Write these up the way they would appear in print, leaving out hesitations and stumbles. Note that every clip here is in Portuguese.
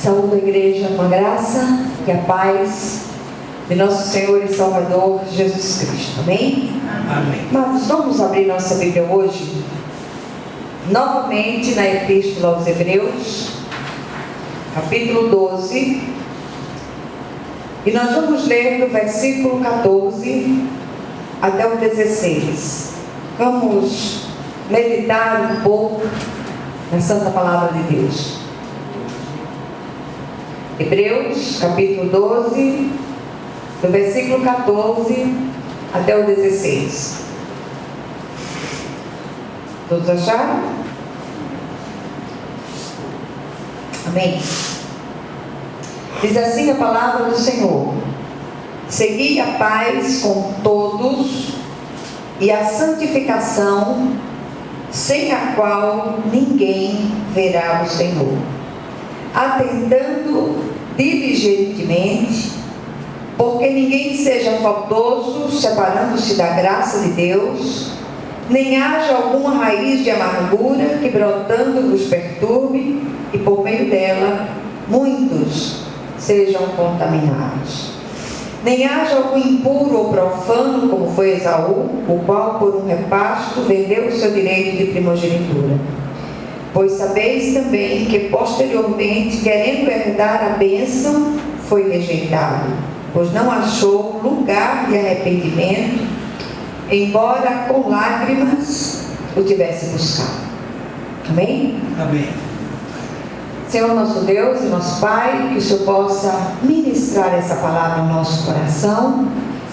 Saúdo a igreja com a graça e a paz de nosso Senhor e Salvador Jesus Cristo. Amém? Amém. Mas vamos abrir nossa Bíblia hoje, novamente na Epístola aos Hebreus, capítulo 12, e nós vamos ler do versículo 14 até o 16. Vamos meditar um pouco na Santa Palavra de Deus. Hebreus, capítulo 12, do versículo 14 até o 16. Todos acharam? Amém? Diz assim a palavra do Senhor: segui a paz com todos e a santificação, sem a qual ninguém verá o Senhor, atentando diligentemente, porque ninguém seja faltoso, separando-se da graça de Deus, nem haja alguma raiz de amargura que brotando vos perturbe, e por meio dela muitos sejam contaminados. Nem haja algum impuro ou profano, como foi Esaú, o qual por um repasto vendeu o seu direito de primogenitura. Pois sabeis também que posteriormente, querendo herdar a bênção, foi rejeitado, pois não achou lugar de arrependimento, embora com lágrimas o tivesse buscado. Amém? Amém. Senhor nosso Deus e nosso Pai, que o Senhor possa ministrar essa palavra no nosso coração,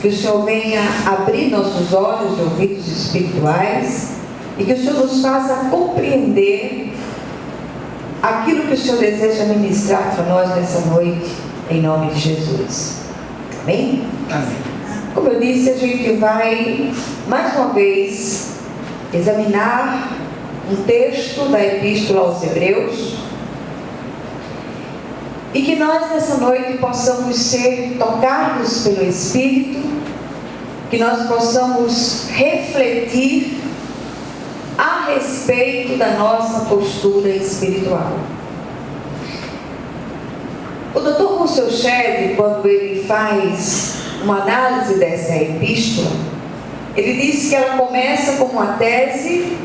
que o Senhor venha abrir nossos olhos e ouvidos espirituais, e que o Senhor nos faça compreender aquilo que o Senhor deseja ministrar para nós nessa noite, em nome de Jesus. Amém? Amém. Como eu disse, a gente vai mais uma vez examinar um texto da Epístola aos Hebreus, e que nós nessa noite possamos ser tocados pelo Espírito, que nós possamos refletir a respeito da nossa postura espiritual. O Dr. Russell Shedd, quando ele faz uma análise dessa epístola, ele diz que ela começa como uma tese,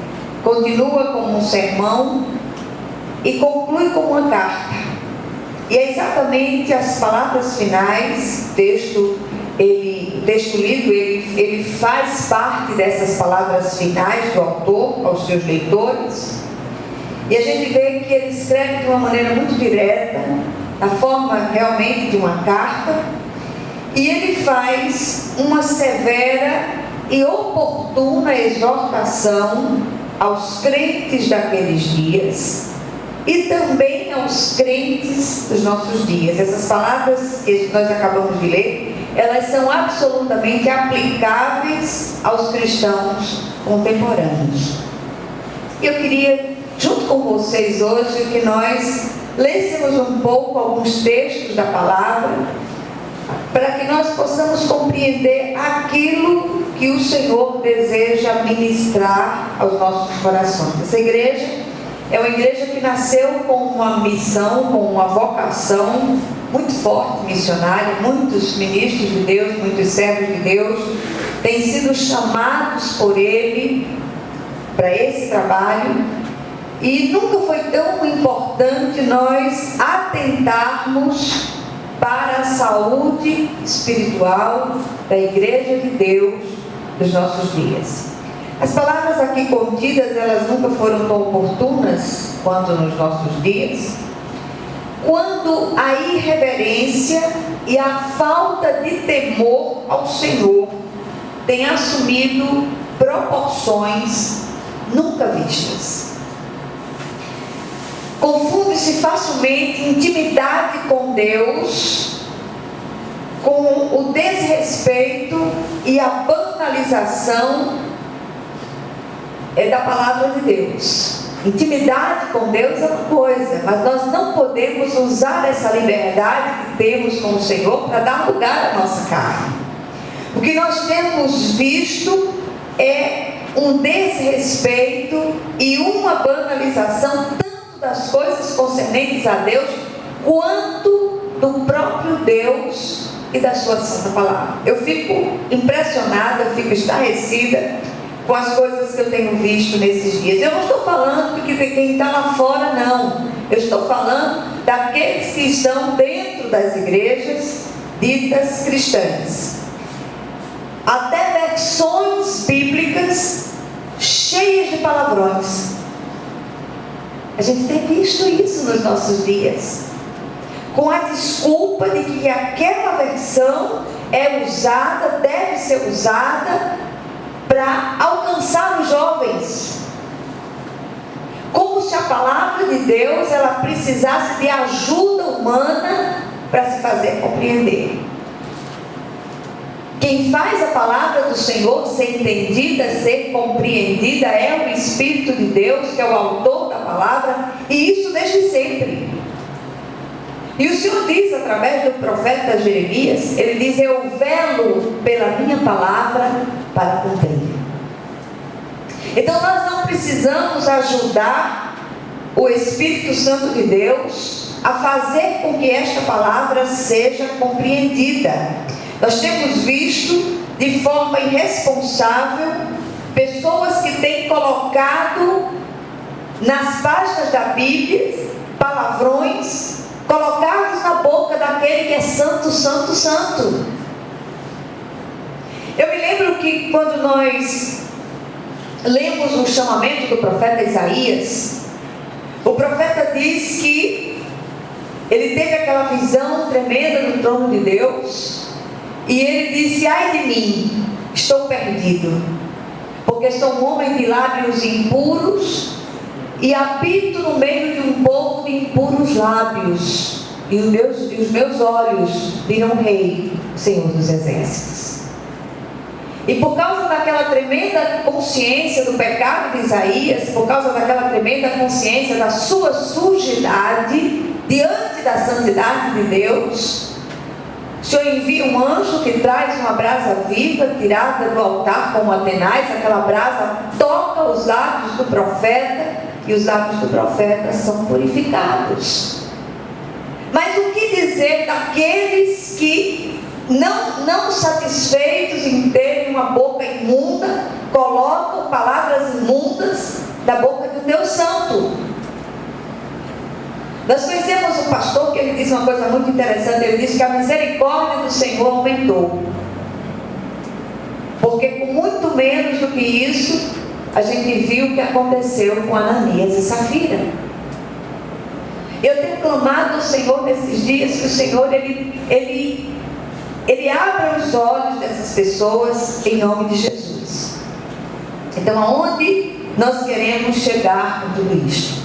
continua como um sermão e conclui como uma carta. E é exatamente as palavras finais, o texto lido, ele faz parte dessas palavras finais do autor aos seus leitores, e a gente vê que ele escreve de uma maneira muito direta, na forma realmente de uma carta, e ele faz uma severa e oportuna exortação aos crentes daqueles dias e também aos crentes dos nossos dias. Essas palavras que nós acabamos de ler, elas são absolutamente aplicáveis aos cristãos contemporâneos. E eu queria, junto com vocês hoje, que nós lêssemos um pouco alguns textos da palavra, para que nós possamos compreender aquilo que o Senhor deseja ministrar aos nossos corações. Essa igreja é uma igreja que nasceu com uma missão, com uma vocação muito forte, missionária. Muitos ministros de Deus, muitos servos de Deus têm sido chamados por Ele para esse trabalho, e nunca foi tão importante nós atentarmos para a saúde espiritual da igreja de Deus dos nossos dias. As palavras aqui contidas, elas nunca foram tão oportunas quanto nos nossos dias, quando a irreverência e a falta de temor ao Senhor tem assumido proporções nunca vistas. Confunde-se facilmente intimidade com Deus com o desrespeito e a banalização da palavra de Deus. Intimidade com Deus é uma coisa, mas nós não podemos usar essa liberdade que temos com o Senhor para dar lugar à nossa carne. O que nós temos visto é um desrespeito e uma banalização tanto das coisas concernentes a Deus quanto do próprio Deus e da sua santa palavra. Eu fico impressionada, eu fico estarrecida com as coisas que eu tenho visto nesses dias. Eu não estou falando de quem está lá fora, não. Eu estou falando daqueles que estão dentro das igrejas ditas cristãs. Até versões bíblicas cheias de palavrões. A gente tem visto isso nos nossos dias, com a desculpa de que aquela versão é usada, deve ser usada para alcançar os jovens, como se a palavra de Deus ela precisasse de ajuda humana para se fazer compreender. Quem faz a palavra do Senhor ser entendida, ser compreendida, é o Espírito de Deus, que é o autor da palavra, e isso desde sempre. E o Senhor diz através do profeta Jeremias, ele diz: eu velo pela minha palavra para cumprir. Então nós não precisamos ajudar o Espírito Santo de Deus a fazer com que esta palavra seja compreendida. Nós temos visto de forma irresponsável pessoas que têm colocado nas páginas da Bíblia palavrões colocados na boca daquele que é santo, santo, santo. Eu me lembro que quando nós lemos o chamamento do profeta Isaías, o profeta diz que ele teve aquela visão tremenda do trono de Deus, e ele disse: ai de mim, estou perdido, porque sou um homem de lábios impuros e habito no meio de um povo de impuros lábios, e os meus olhos viram o Rei, o Senhor dos Exércitos. E por causa daquela tremenda consciência do pecado de Isaías, por causa daquela tremenda consciência da sua sujidade diante da santidade de Deus, o Senhor envia um anjo que traz uma brasa viva tirada do altar como Atenais. Aquela brasa toca os lábios do profeta e os lábios do profeta são purificados. Mas o que dizer daqueles que não satisfeitos em terem uma boca imunda, colocam palavras imundas da boca do Deus Santo? Nós conhecemos um pastor que ele disse uma coisa muito interessante. Ele disse que a misericórdia do Senhor aumentou, porque com muito menos do que isso a gente viu o que aconteceu com Ananias e Safira. Eu tenho clamado ao Senhor nesses dias que o Senhor ele abra os olhos dessas pessoas em nome de Jesus. Então, aonde nós queremos chegar com tudo isto?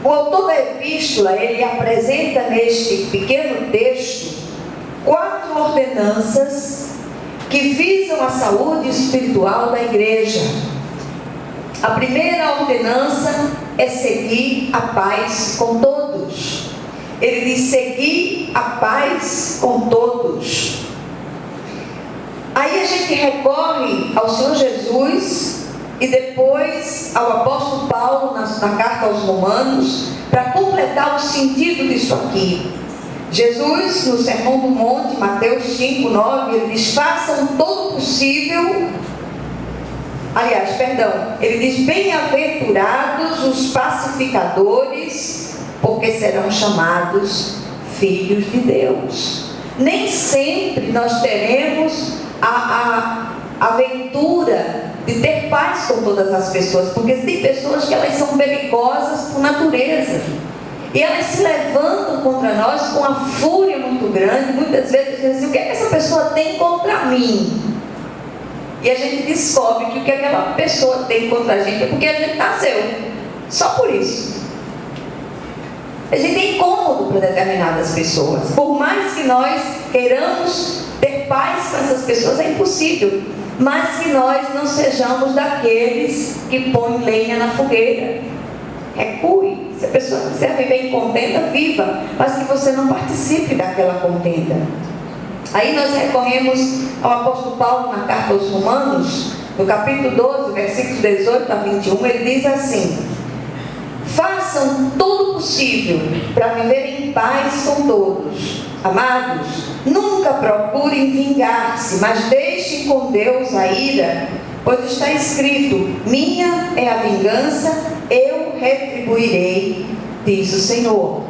O autor da epístola, ele apresenta neste pequeno texto 4 ordenanças que visam a saúde espiritual da igreja. A primeira ordenança é seguir a paz com todos. Ele diz: seguir a paz com todos. Aí a gente recorre ao Senhor Jesus e depois ao apóstolo Paulo na carta aos Romanos para completar o sentido disso aqui. Jesus, no Sermão do Monte, Mateus 5:9, ele diz: façam todo o possível. Aliás, perdão, ele diz: bem-aventurados os pacificadores, porque serão chamados filhos de Deus. Nem sempre nós teremos a aventura de ter paz com todas as pessoas, porque tem pessoas que elas são belicosas por natureza, e elas se levantam contra nós com uma fúria muito grande. Muitas vezes dizem assim: o que é que essa pessoa tem contra mim? E a gente descobre que o que aquela pessoa tem contra a gente é porque a gente nasceu, só por isso. A gente é incômodo para determinadas pessoas. Por mais que nós queiramos ter paz com essas pessoas, é impossível. Mas que nós não sejamos daqueles que põem lenha na fogueira. Recue. Se a pessoa quiser viver em contenda, viva, mas que você não participe daquela contenda. Aí nós recorremos ao apóstolo Paulo na carta aos Romanos, no capítulo 12, versículos 18 a 21, ele diz assim: faça façam todo o possível para viver em paz com todos. Amados, nunca procurem vingar-se, mas deixem com Deus a ira, pois está escrito: minha é a vingança, eu retribuirei, diz o Senhor.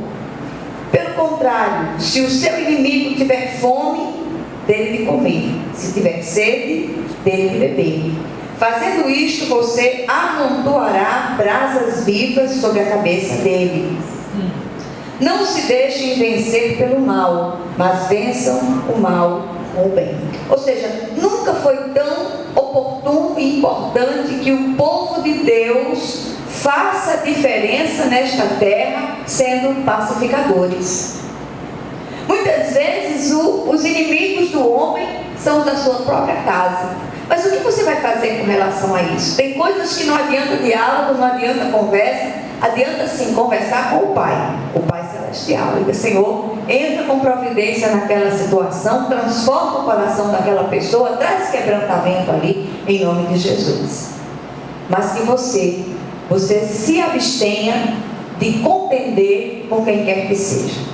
Pelo contrário, se o seu inimigo tiver fome, dele de comer, se tiver sede, dele de beber. Fazendo isto, você amontoará brasas vivas sobre a cabeça dele. Não se deixem vencer pelo mal, mas vençam o mal com o bem. Ou seja, nunca foi tão oportuno e importante que o povo de Deus faça diferença nesta terra, sendo pacificadores. Muitas vezes os inimigos do homem são os da sua própria casa. Mas o que você vai fazer com relação a isso? Tem coisas que não adianta diálogo, não adianta conversa. Adianta sim conversar com o Pai Celestial. Diga: Senhor, entra com providência naquela situação, transforma o coração daquela pessoa, traz quebrantamento ali, em nome de Jesus. Mas que você se abstenha de contender com quem quer que seja.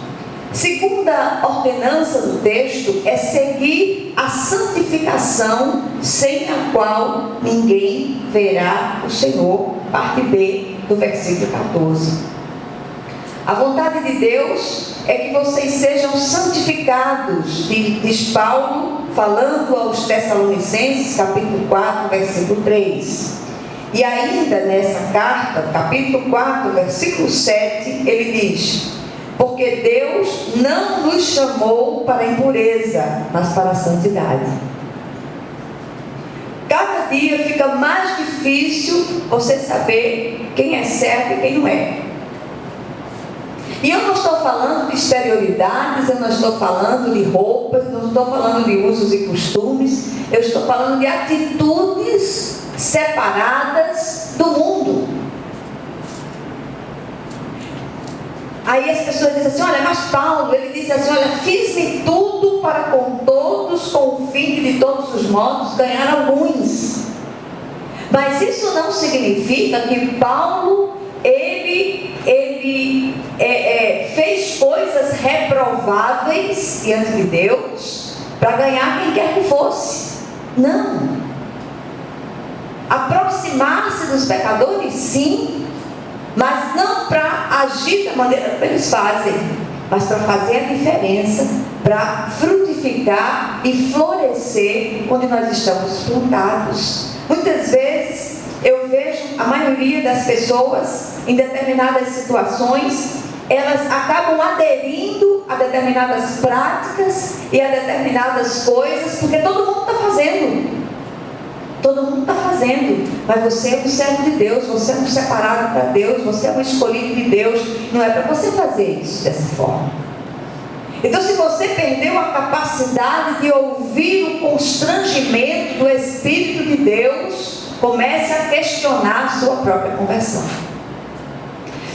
Segunda ordenança do texto é seguir a santificação, sem a qual ninguém verá o Senhor. Parte B do versículo 14. A vontade de Deus é que vocês sejam santificados, diz Paulo, falando aos Tessalonicenses, capítulo 4, versículo 3. E ainda nessa carta, capítulo 4, versículo 7, ele diz: porque Deus não nos chamou para a impureza, mas para a santidade. Cada dia fica mais difícil você saber quem é certo e quem não é. E eu não estou falando de exterioridades, eu não estou falando de roupas, não estou falando de usos e costumes, eu estou falando de atitudes separadas do mundo. Aí as pessoas dizem assim: olha, mas Paulo, ele diz assim: olha, fiz-me tudo para com todos, com o fim de todos os modos ganhar alguns. Mas isso não significa que Paulo, ele fez coisas reprováveis diante de Deus para ganhar quem quer que fosse. Não. Aproximar-se dos pecadores, sim, mas não para agir da maneira que eles fazem, mas para fazer a diferença, para frutificar e florescer onde nós estamos plantados. Muitas vezes eu vejo a maioria das pessoas em determinadas situações, elas acabam aderindo a determinadas práticas e a determinadas coisas, porque todo mundo está fazendo. Todo mundo está fazendo, mas você é um servo de Deus, você é um separado para Deus, você é um escolhido de Deus. Não é para você fazer isso dessa forma. Então, se você perdeu a capacidade de ouvir o constrangimento do Espírito de Deus, comece a questionar a sua própria conversão.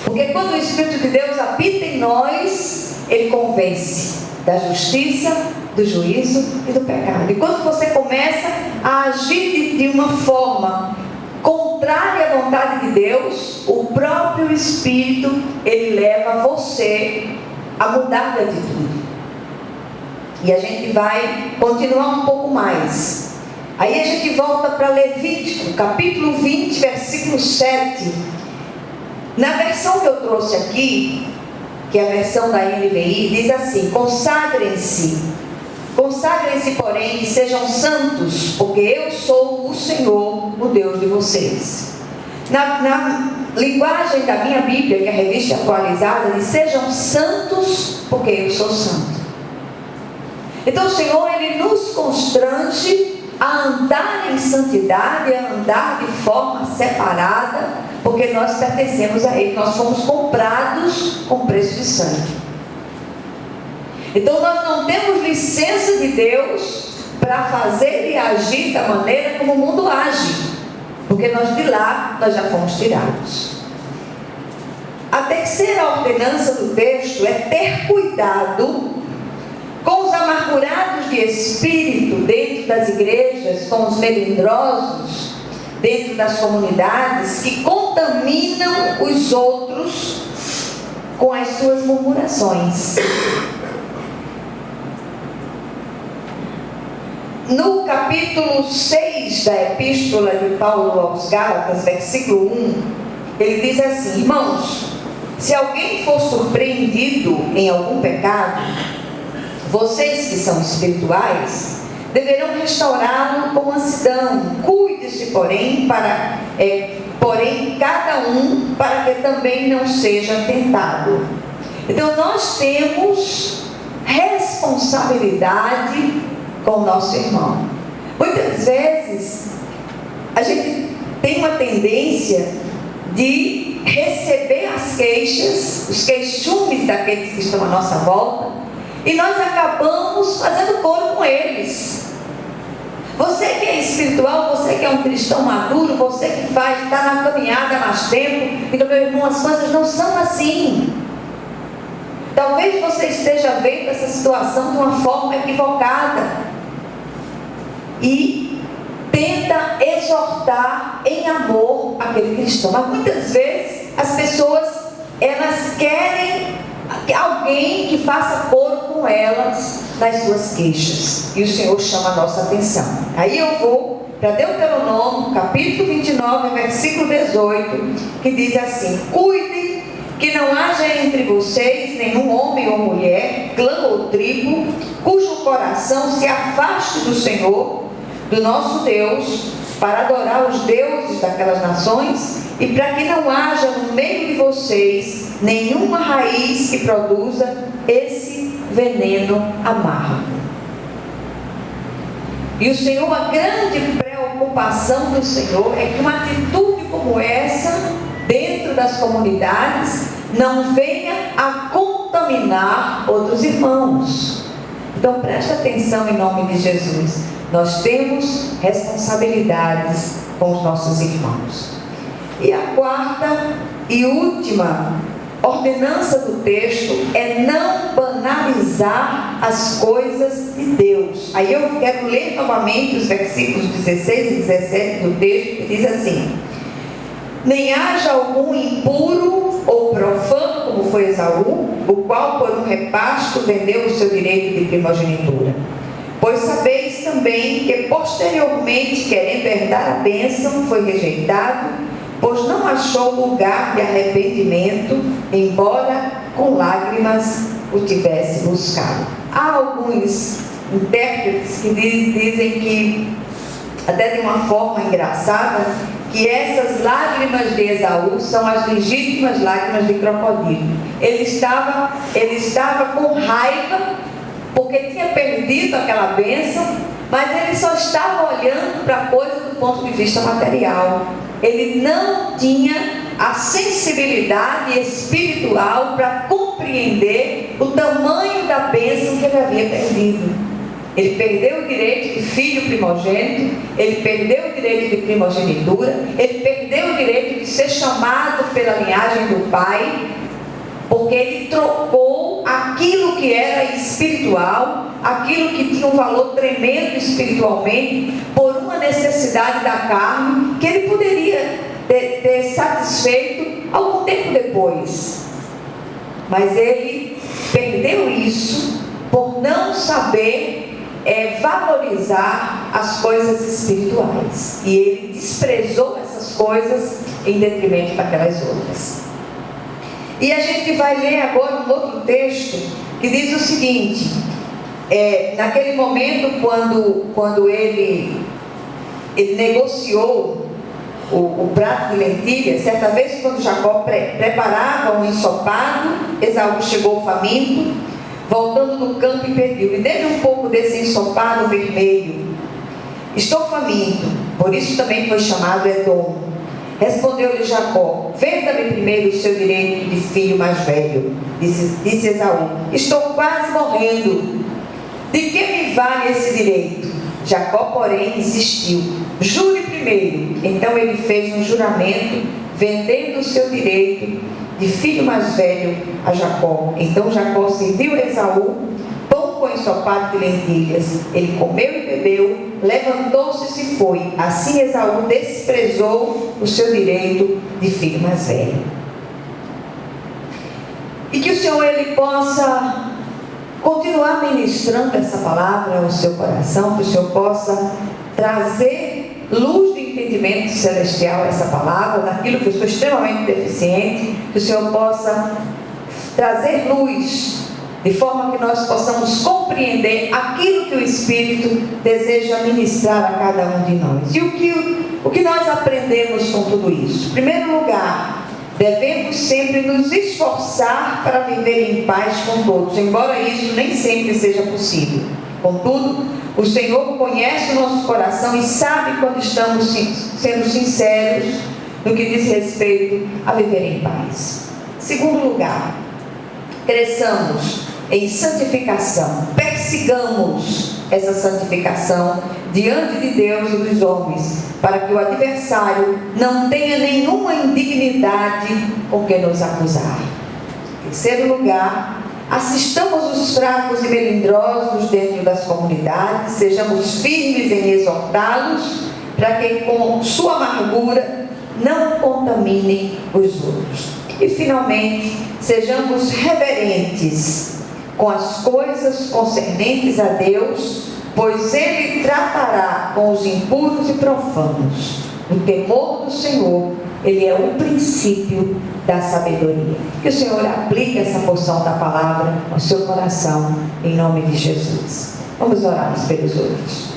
Porque quando o Espírito de Deus habita em nós, ele convence da justiça, do juízo e do pecado. E quando você começa a agir de uma forma contrária à vontade de Deus, o próprio Espírito, ele leva você a mudar de atitude. E a gente vai continuar um pouco mais. Aí a gente volta para Levítico, capítulo 20, versículo 7. Na versão que eu trouxe aqui, que é a versão da NVI, diz assim: consagrem-se, porém, e sejam santos, porque eu sou o Senhor, o Deus de vocês. Na linguagem da minha Bíblia, que é a revista atualizada, diz: sejam santos, porque eu sou santo. Então o Senhor, ele nos constrange a andar em santidade, a andar de forma separada, porque nós pertencemos a Ele, nós fomos comprados com preço de sangue. Então nós não temos licença de Deus para fazer e agir da maneira como o mundo age, porque nós de lá já fomos tirados. A terceira ordenança do texto é ter cuidado com os amargurados de espírito dentro das igrejas, com os melindrosos dentro das comunidades, que contaminam os outros outros com as suas murmurações. No capítulo 6 da Epístola de Paulo aos Gálatas, versículo 1, ele diz assim: irmãos, se alguém for surpreendido em algum pecado, vocês que são espirituais deverão restaurá-lo com mansidão. Cuide-se, porém, cada um, para que também não seja tentado. Então, nós temos responsabilidade com o nosso irmão. Muitas vezes, a gente tem uma tendência de receber as queixas, os queixumes daqueles que estão à nossa volta, e nós acabamos fazendo coro com eles. Você que é espiritual, você que é um cristão maduro, você que está na caminhada há mais tempo, então, meu irmão, as coisas não são assim. Talvez você esteja vendo essa situação de uma forma equivocada e tenta exortar em amor aquele cristão. Mas muitas vezes as pessoas, elas querem alguém que faça coro com elas nas suas queixas, e o Senhor chama a nossa atenção. Aí eu vou para Deuteronômio, capítulo 29, versículo 18, que diz assim: cuide que não haja entre vocês nenhum homem ou mulher, clã ou tribo, cujo coração se afaste do Senhor, do nosso Deus, para adorar os deuses daquelas nações, e para que não haja no meio de vocês nenhuma raiz que produza esse veneno amargo. E o Senhor, a grande preocupação do Senhor é que uma atitude como essa, dentro das comunidades, não venha a contaminar outros irmãos. Então preste atenção em nome de Jesus. Nós temos responsabilidades com os nossos irmãos. E a quarta e última ordenança do texto é não banalizar as coisas de Deus. Aí eu quero ler novamente os versículos 16 e 17 do texto, que diz assim: nem haja algum impuro ou profano, como foi Esaú, o qual por um repasto vendeu o seu direito de primogenitura. Pois sabeis também que posteriormente, querendo herdar a bênção, foi rejeitado, pois não achou lugar de arrependimento, embora com lágrimas o tivesse buscado. Há alguns intérpretes que dizem que, até de uma forma engraçada, que essas lágrimas de Esaú são as legítimas lágrimas de crocodilo. Ele estava com raiva, porque tinha perdido aquela bênção, mas ele só estava olhando para a coisa do ponto de vista material. Ele não tinha a sensibilidade espiritual para compreender o tamanho da bênção que ele havia perdido. Ele perdeu o direito de filho primogênito, ele perdeu o direito de primogenitura, ele perdeu o direito de ser chamado pela linhagem do pai, porque ele trocou aquilo que era espiritual, aquilo que tinha um valor tremendo espiritualmente, por uma necessidade da carne, que ele poderia ter satisfeito algum tempo depois. Mas ele perdeu isso por não saber valorizar as coisas espirituais. E ele desprezou essas coisas em detrimento daquelas outras. E a gente vai ler agora um outro texto que diz o seguinte: naquele momento quando ele negociou o prato de lentilha, certa vez quando Jacó preparava um ensopado, Esaú chegou faminto, voltando do campo, e pediu: me dê um pouco desse ensopado vermelho, estou faminto. Por isso também foi chamado Edom. Respondeu-lhe Jacó: venda-me primeiro o seu direito de filho mais velho. Disse Esaú: estou quase morrendo, de que me vale esse direito? Jacó, porém, insistiu: jure primeiro. Então ele fez um juramento, vendendo o seu direito de filho mais velho a Jacó. Então Jacó serviu a Esaú pão com ensopado de lentilhas. Ele comeu e bebeu, levantou-se e se foi. Assim Esaú desprezou o seu direito de filho mais velho. E que o Senhor, Ele possa continuar ministrando essa palavra ao seu coração, que o Senhor possa trazer luz de entendimento celestial a essa palavra, naquilo que eu sou extremamente deficiente, que o Senhor possa trazer luz, de forma que nós possamos compreender aquilo que o Espírito deseja ministrar a cada um de nós. E o que nós aprendemos com tudo isso? Em primeiro lugar, devemos sempre nos esforçar para viver em paz com todos, embora isso nem sempre seja possível. Contudo, o Senhor conhece o nosso coração e sabe quando estamos sendo sinceros no que diz respeito a viver em paz. Segundo lugar, cresçamos em santificação, persigamos essa santificação diante de Deus e dos homens, para que o adversário não tenha nenhuma indignidade com que nos acusar. Em terceiro lugar, assistamos os fracos e melindrosos dentro das comunidades, sejamos firmes em exortá-los, para que com sua amargura não contaminem os outros. E finalmente, sejamos reverentes com as coisas concernentes a Deus, pois Ele tratará com os impuros e profanos. O temor do Senhor, Ele é o princípio da sabedoria. Que o Senhor aplique essa porção da palavra ao seu coração, em nome de Jesus. Vamos orar uns pelos outros.